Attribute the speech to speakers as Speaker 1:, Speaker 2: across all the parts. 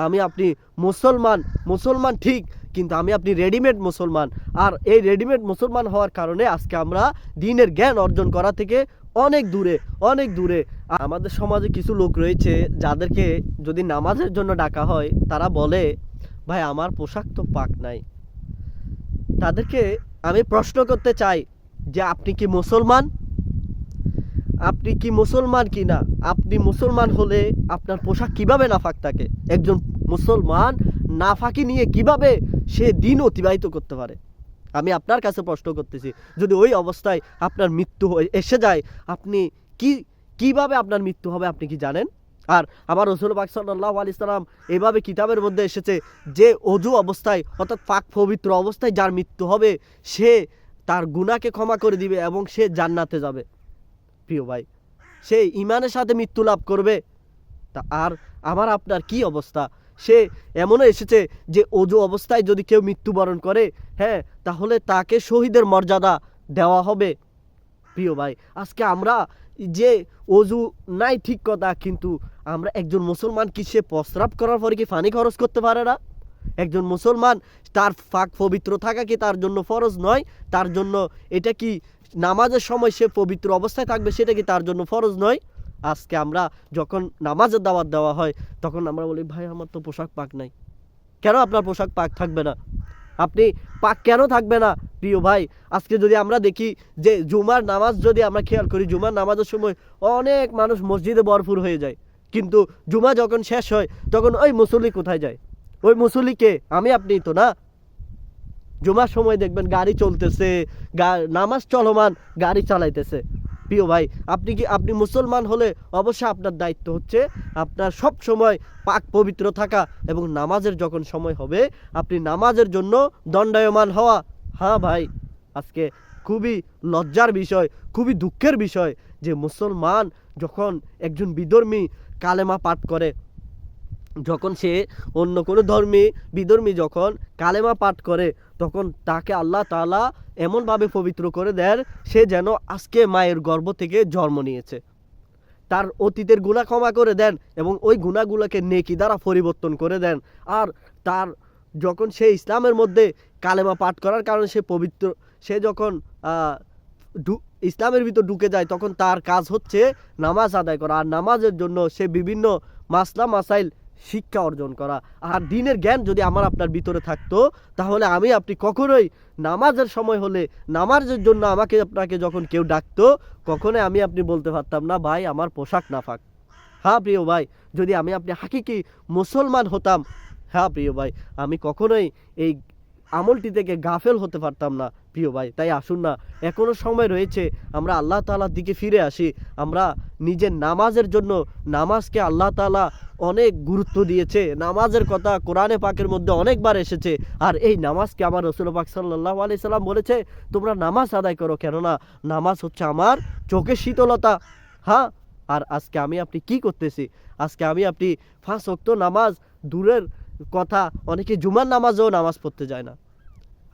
Speaker 1: আমি আপনি মুসলমান, মুসলমান ঠিক, কিন্তু আমি আপনি রেডিমেড মুসলমান। আর এই রেডিমেড মুসলমান হওয়ার কারণে আজকে আমরা দ্বীনের জ্ঞান অর্জন করা থেকে অনেক দূরে, অনেক দূরে। আমাদের সমাজে কিছু লোক রয়েছে যাদেরকে যদি নামাজের জন্য ডাকা হয় তারা বলে, ভাই আমার পোশাক তো পাক নাই। তাদেরকে আমি প্রশ্ন করতে চাই যে আপনি কি মুসলমান? আপনি কি মুসলমান কি না? আপনি মুসলমান হলে আপনার পোশাক কিভাবে নাফাক থাকে? একজন মুসলমান নাফাকি নিয়ে কিভাবে সে দিন অতিবাহিত করতে পারে? আমি আপনার কাছে প্রশ্ন করতেছি, যদি ওই অবস্থায় আপনার মৃত্যু এসে যায়, আপনি কিভাবে আপনার মৃত্যু হবে আপনি কি জানেন? আর আমার রাসূল পাক সাল্লাল্লাহু আলাইহি সাল্লাম এভাবে কিতাবের মধ্যে এসেছে যে অজু অবস্থায় অর্থাৎ পাক পবিত্র অবস্থায় যার মৃত্যু হবে সে তার গুনাহকে ক্ষমা করে দিবে এবং সে জান্নাতে যাবে। প্রিয় ভাই, সে ইমানের সাথে মৃত্যু লাভ করবে। তা আর আমার আপনার কি অবস্থা? সে এমনও এসেছে যে অজু অবস্থায় যদি কেউ মৃত্যুবরণ করে, হ্যাঁ, তাহলে তাকে শহীদের মর্যাদা দেওয়া হবে। প্রিয় ভাই, আজকে আমরা যে অজু নাই ঠিক কথা, কিন্তু আমরা একজন মুসলমান কি সে প্রস্রাব করার পরে কি পানি খরচ করতে পারে না? একজন মুসলমান তার পাক পবিত্র থাকা কি তার জন্য ফরজ নয়? তার জন্য এটা কি নামাজের সময় সে পবিত্র অবস্থায় থাকবে সেটা কি তার জন্য ফরজ নয়? আজকে আমরা যখন নামাজের দাওয়াত দেওয়া হয় তখন আমরা বলি, ভাই আমার তো পোশাক পাক নাই। কেন আপনার পোশাক পাক থাকবে না? আপনি পাক কেন থাকবে না? প্রিয় ভাই, আজকে যদি আমরা দেখি যে জুমার নামাজ যদি আমরা খেয়াল করি, জুমার নামাজের সময় অনেক মানুষ মসজিদে ভরপুর হয়ে যায়, কিন্তু জুমা যখন শেষ হয় তখন ওই মুসল্লি কোথায় যায়? ওই মুসল্লিকে আমি আপনি তো না। জুমার সময় দেখবেন গাড়ি চলতেছে, নামাজ চলমান, গাড়ি চালাইতেছে। প্রিয় ভাই, আপনি মুসলমান হলে অবশ্যই আপনার দায়িত্ব হচ্ছে আপনার সব সময় পাক পবিত্র থাকা এবং নামাজের যখন সময় হবে আপনি নামাজের জন্য দণ্ডায়মান হওয়া। হ্যাঁ ভাই, আজকে খুবই লজ্জার বিষয়, খুবই দুঃখের বিষয় যে মুসলমান যখন একজন বিধর্মী কালেমা পাঠ করে, যখন সে অন্য কোনো বিধর্মী যখন কালেমা পাঠ করে, তখন তাকে আল্লাহ তাআলা এমনভাবে পবিত্র করে দেন সে যেন আজকে মায়ের গর্ভ থেকে জন্ম নিয়েছে। তার অতীতের গুনাহ ক্ষমা করে দেন এবং ওই গুনাহগুলোকে নেকি দ্বারা পরিবর্তন করে দেন। আর তার যখন সে ইসলামের মধ্যে কালেমা পাঠ করার কারণে সে পবিত্র, সে যখন ইসলামের ভিতর ঢুকে যায় তখন তার কাজ হচ্ছে নামাজ আদায় করা, আর নামাজের জন্য সে বিভিন্ন মাসলা মাসাইল শিক্ষা অর্জন করা। আর দ্বীনের জ্ঞান যদি আমার আপনার ভিতরে থাকতো তাহলে আমি আপনি কখনোই নামাজের সময় হলে নামাজের জন্য আমাকে আপনাকে যখন কেউ ডাকতো কখনোই আমি আপনি বলতে পারতাম না, ভাই আমার পোশাক নাফাক। হ্যাঁ প্রিয় ভাই, যদি আমি আপনি হাকিকি মুসলমান হতাম, হ্যাঁ প্রিয় ভাই, আমি কখনোই এই আমলটি থেকে গাফেল হতে পারতাম না। প্রিয় ভাই, তাই আসুন না, এখনো সময় রয়েছে, আমরা আল্লাহ তাআলার দিকে ফিরে আসি। আমরা নিজের নামাজের জন্য, নামাজকে আল্লাহ তাআলা অনেক গুরুত্ব দিয়েছে, নামাজের কথা কোরআনে পাকের মধ্যে অনেকবার এসেছে। আর এই নামাজকে আমার রাসূল পাক সাল্লাল্লাহু আলাইহি সাল্লাম বলেছে, তোমরা নামাজ আদায় করো, কেননা নামাজ হচ্ছে আমার চোখের শীতলতা। হ্যাঁ, আর আজকে আমি আপনি কি করতেছি? আজকে আমি আপনি 5 ওয়াক্ত নামাজ দূরের কথা, অনেকে জুমার নামাজেও নামাজ পড়তে যায় না।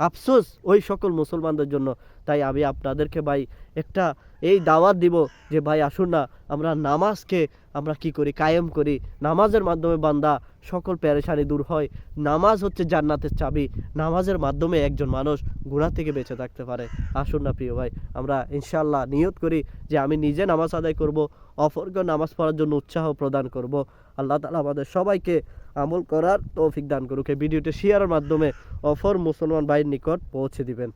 Speaker 1: আফসোস ওই সকল মুসলমানদের জন্য। তাই আমি আপনাদেরকে ভাই একটা এই দাওয়াত দিব যে ভাই আসুন না, আমরা নামাজকে আমরা কি করি, কায়েম করি। নামাজের মাধ্যমে বান্দা সকল পেরেশানি দূর হয়। নামাজ হচ্ছে জান্নাতের চাবি। নামাজের মাধ্যমে একজন মানুষ গুনাহ থেকে বেঁচে থাকতে পারে। আসুন না প্রিয় ভাই, আমরা ইনশাআল্লাহ নিয়ত করি যে আমি নিজে নামাজ আদায় করব, অপরকে নামাজ পড়ার জন্য উৎসাহ প্রদান করব। আল্লাহ তাআলা আমাদের সবাইকে আমল করার তৌফিক দান করুক। এই ভিডিওটি শেয়ারের মাধ্যমে অপর মুসলমান ভাইয়ের নিকট পৌঁছে দিবেন।